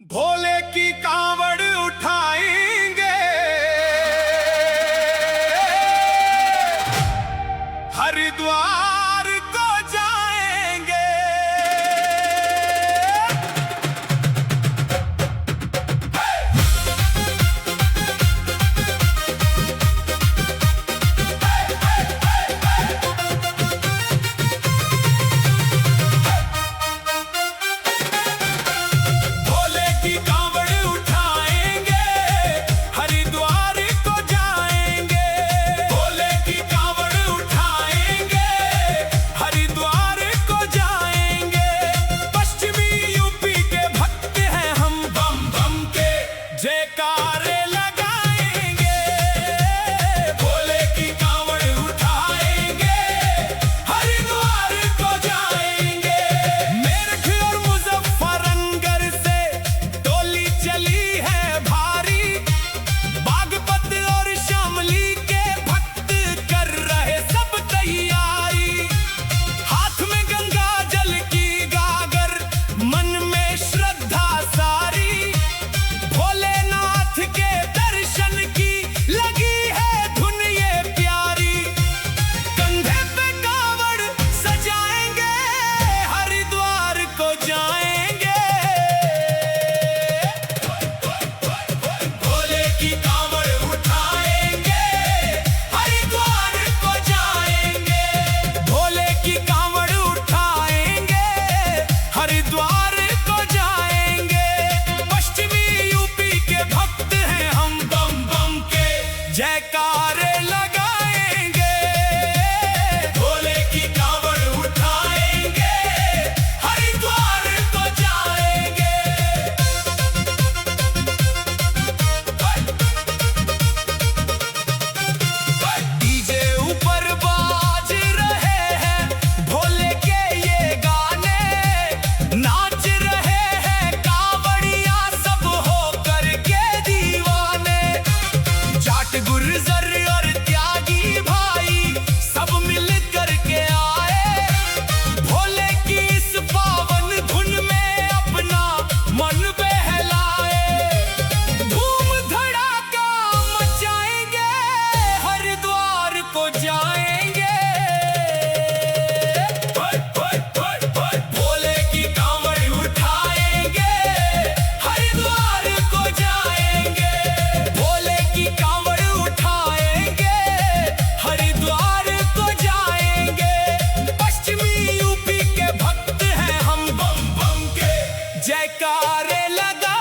भोले की कांवड़ उठाएंगे, हरिद्वार को जाएंगे। भोले की कांवड़ उठाएंगे, हरिद्वार को जाएंगे। भोले की कांवड़ उठाएंगे, हरिद्वार को जाएंगे। पश्चिमी यूपी के भक्त हैं हम, बम बम के जयकारे लगाएंगे। भोले की कांवड़ उठाएंगे, हरिद्वार को जाएंगे। मेरठ और मुजफ्फरनगर से टोली चली है भारी, बागपत और शामली के भक्त कर रहे सब तैयारी। हाथ में गंगा जल की गागर, मन में श्रद्धा सारी। भोलेनाथ के दर्शन की लगी है धुन ये प्यारी। कंधे पे कांवड़ सजाएंगे, हरिद्वार को जाएंगे। भोले की कांवड़ उठाएंगे, हरिद्वार को जाएंगे। भोले की कांवड़ उठाएंगे, हरिद्वार को जाएंगे। पश्चिमी यूपी के भक्त हैं हम, बम बम के जयकारे लगाएंगे। भोले की कांवड़ उठाएंगे, हरिद्वार को जाएंगे। डीजे ऊपर बाज रहे हैं भोले के ये गाने। नाच रहे हैं कांवड़िया सब होकर के दीवाने। जाट गुर्जर और त्यागी भाई सब मिल कर के आए। भोले की इस पावन धुन में अपना मन बहलाए। धूम धड़ाका मचाएंगे, हरिद्वार को जाएंगे। भोले की कांवड़ उठाएंगे, हरिद्वार को जाएंगे। भोले की कांवड़ उठाएंगे, हरिद्वार को जाएंगे। पश्चिमी यूपी के भक्त हैं हम, बम बम के जयकारे लगा